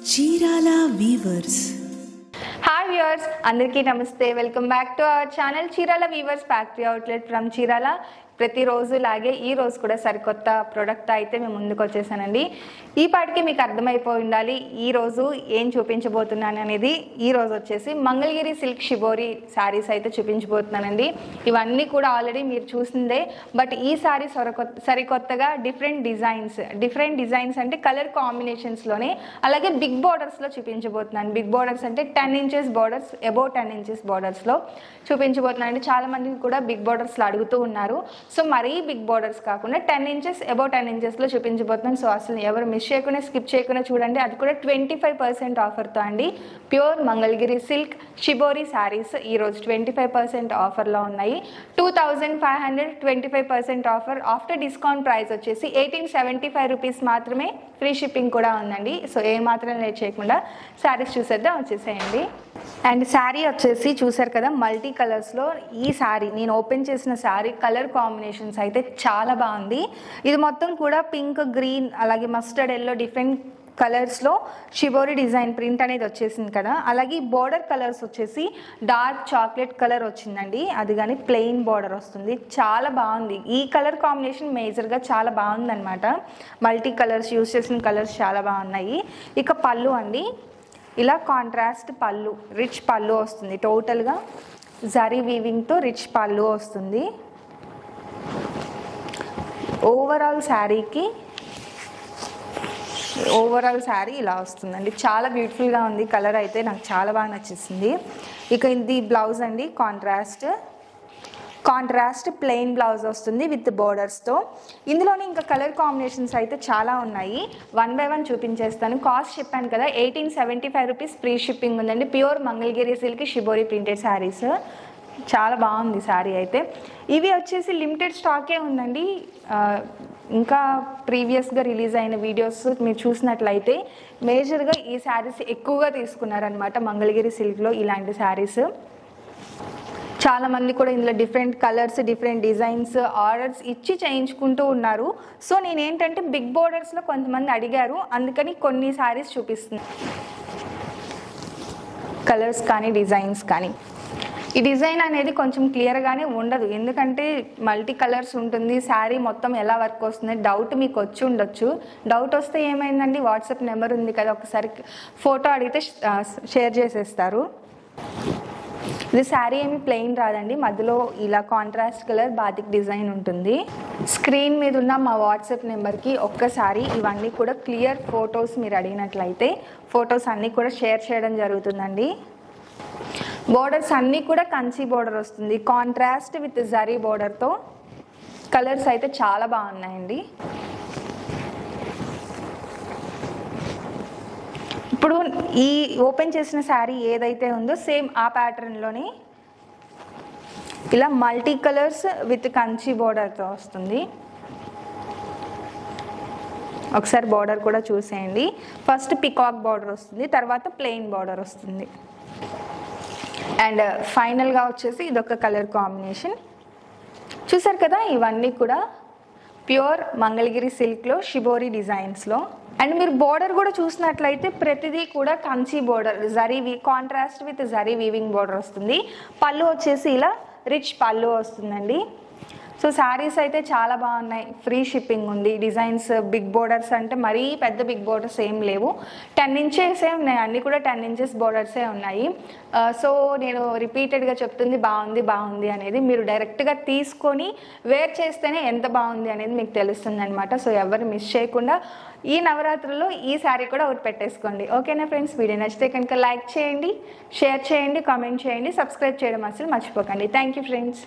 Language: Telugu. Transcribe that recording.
చీరాల వీవర్స్. హాయ్ వ్యూవర్స్, అందరికీ నమస్తే. Welcome back to our channel Chirala weavers factory outlet from Chirala. ప్రతిరోజు లాగే ఈ రోజు కూడా సరికొత్త ప్రోడక్ట్ అయితే మేము ముందుకు వచ్చేసానండి. ఈ పాటికి మీకు అర్థమైపోయి ఉండాలి ఈ రోజు ఏం చూపించబోతున్నాను అనేది. ఈ రోజు వచ్చేసి మంగళగిరి సిల్క్ షిబోరి శారీస్ అయితే చూపించబోతున్నానండి. ఇవన్నీ కూడా ఆల్రెడీ మీరు చూసిందే, బట్ ఈ శారీ సరికొత్తగా డిఫరెంట్ డిజైన్స్ అంటే కలర్ కాంబినేషన్స్లోనే, అలాగే బిగ్ బోర్డర్స్లో చూపించబోతున్నాను. బిగ్ బోర్డర్స్ అంటే 10 inches బోర్డర్స్, అబౌవ్ 10 inches బోర్డర్స్లో చూపించబోతున్నాను అండి. చాలా మంది కూడా బిగ్ బోర్డర్స్లో అడుగుతూ ఉన్నారు. సో మరీ బిగ్ బోర్డర్స్ కాకుండా 10 inches అబౌవ్ 10 inchesలో చూపించబోతున్నాను. సో అసలు ఎవరు మిస్ చేయకుండా స్కిప్ చేయకుండా చూడండి. అది కూడా 25% ఆఫర్తో అండి. Pure Mangalagiri silk shibori saris ఈరోజు 25% ఆఫర్లో ఉన్నాయి. 2500 25% ఆఫర్. ఆఫ్టర్ డిస్కౌంట్ ప్రైస్ వచ్చేసి 1875 రూపీస్ మాత్రమే. ఫ్రీ షిప్పింగ్ కూడా ఉందండి. సో ఏ మాత్రం లేట్ చేయకుండా శారీస్ చూసేద్దాం, వచ్చేసేయండి. అండ్ శారీ వచ్చేసి చూసారు కదా, మల్టీ కలర్స్లో ఈ శారీ నేను ఓపెన్ చేసిన శారీ కలర్ కాంబినేషన్స్ అయితే చాలా బాగుంది. ఇది మొత్తం కూడా పింక్, గ్రీన్, అలాగే మస్టర్డ్ ఎల్లో డిఫరెంట్ కలర్స్లో షిబోరి డిజైన్ ప్రింట్ అనేది వచ్చేసింది కదా. అలాగే బోర్డర్ కలర్స్ వచ్చేసి డార్క్ చాక్లెట్ కలర్ వచ్చిందండి. అది కానీ ప్లెయిన్ బోర్డర్ వస్తుంది. చాలా బాగుంది. ఈ కలర్ కాంబినేషన్ మేజర్గా చాలా బాగుందన్నమాట. మల్టీ కలర్స్ యూజ్ చేసిన కలర్స్ చాలా బాగున్నాయి. ఇక పళ్ళు అండి, ఇలా కాంట్రాస్ట్ పళ్ళు, రిచ్ పళ్ళు వస్తుంది. టోటల్గా జరీ వీవింగ్తో రిచ్ పళ్ళు వస్తుంది. ఓవరాల్ శారీ ఇలా వస్తుందండి. చాలా బ్యూటిఫుల్గా ఉంది. కలర్ అయితే నాకు చాలా బాగా నచ్చేసింది. ఇక ఇది బ్లౌజ్ అండి, కాంట్రాస్ట్ ప్లెయిన్ బ్లౌజ్ వస్తుంది విత్ బోర్డర్స్తో. ఇందులోనే ఇంకా కలర్ కాంబినేషన్స్ అయితే చాలా ఉన్నాయి. 1 by 1 చూపించేస్తాను. కాస్ట్ చెప్పాను కదా, 1875 రూపీస్ ఫ్రీ షిప్పింగ్ ఉందండి. Pure Mangalagiri silk shibori printed saris. చాలా బాగుంది శారీ అయితే. ఇవి వచ్చేసి లిమిటెడ్ స్టాకే ఉందండి. ఇంకా ప్రీవియస్గా రిలీజ్ అయిన వీడియోస్ మీరు చూసినట్లయితే మేజర్గా ఈ శారీస్ ఎక్కువగా తీసుకున్నారనమాట మంగళగిరి సిల్క్లో ఇలాంటి శారీస్. చాలామంది కూడా ఇందులో different colours, different designs orders ఇచ్చి చేయించుకుంటూ ఉన్నారు. సో నేనేంటంటే బిగ్ బోర్డర్స్లో కొంతమంది అడిగారు, అందుకని కొన్ని శారీస్ చూపిస్తున్నాను. కలర్స్ కానీ డిజైన్స్ కానీ, ఈ డిజైన్ అనేది కొంచెం క్లియర్గానే ఉండదు, ఎందుకంటే మల్టీ కలర్స్ ఉంటుంది. శారీ మొత్తం ఎలా వర్క్ వస్తుంది డౌట్ మీకు వచ్చి ఉండొచ్చు. డౌట్ వస్తే ఏమైందండి, వాట్సాప్ నెంబర్ ఉంది కదా, ఒకసారి ఫోటో అడిగితే షేర్ చేసేస్తారు. ఇది శారీ ఏమి ప్లెయిన్ రాదండి, మధ్యలో ఇలా కాంట్రాస్ట్ కలర్ బాతిక్ డిజైన్ ఉంటుంది. స్క్రీన్ మీద ఉన్న మా వాట్సాప్ నెంబర్కి ఒక్కసారి ఇవన్నీ కూడా క్లియర్ ఫొటోస్ మీరు అడిగినట్లయితే ఫొటోస్ అన్నీ కూడా షేర్ చేయడం జరుగుతుందండి. బోర్డర్స్ అన్నీ కూడా కంచి బోర్డర్ వస్తుంది, కాంట్రాస్ట్ విత్ జరీ బోర్డర్తో. కలర్స్ అయితే చాలా బాగున్నాయండి. ఇప్పుడు ఈ ఓపెన్ చేసిన శారీ ఏదైతే ఉందో సేమ్ ఆ ప్యాటర్న్లోనే ఇలా మల్టీ కలర్స్ విత్ కంచి బోర్డర్తో వస్తుంది. ఒకసారి బోర్డర్ కూడా చూసేయండి. ఫస్ట్ పికాక్ బోర్డర్ వస్తుంది, తర్వాత ప్లెయిన్ బోర్డర్ వస్తుంది. అండ్ ఫైనల్గా వచ్చేసి ఇదొక కలర్ కాంబినేషన్. చూసారు కదా, ఇవన్నీ కూడా ప్యూర్ మంగళగిరి సిల్క్లో షిబోరి డిజైన్స్లో. అండ్ మీరు బోర్డర్ కూడా చూసినట్లయితే ప్రతిదీ కూడా Kanchi border, contrast with zari weaving border వస్తుంది. పళ్ళు వచ్చేసి ఇలా రిచ్ పళ్ళు వస్తుందండి. సో శారీస్ అయితే చాలా బాగున్నాయి. ఫ్రీ షిప్పింగ్ ఉంది. డిజైన్స్ బిగ్ బోర్డర్స్ అంటే మరీ పెద్ద బిగ్ బోర్డర్స్ ఏం లేవు, 10 inches ఉన్నాయి. అన్నీ కూడా 10 inches బోర్డర్సే ఉన్నాయి. సో నేను రిపీటెడ్గా చెప్తుంది బాగుంది అనేది. మీరు డైరెక్ట్గా తీసుకొని వేర్ చేస్తేనే ఎంత బాగుంది అనేది మీకు తెలుస్తుంది అనమాట. సో ఎవరు మిస్ చేయకుండా ఈ నవరాత్రుల్లో ఈ శారీ కూడా ఒకటి పెట్టేసుకోండి. ఓకేనా ఫ్రెండ్స్? వీడియో నచ్చితే కనుక లైక్ చేయండి, షేర్ చేయండి, కామెంట్ చేయండి, సబ్స్క్రైబ్ చేయడం అసలు మర్చిపోకండి. Thank you friends.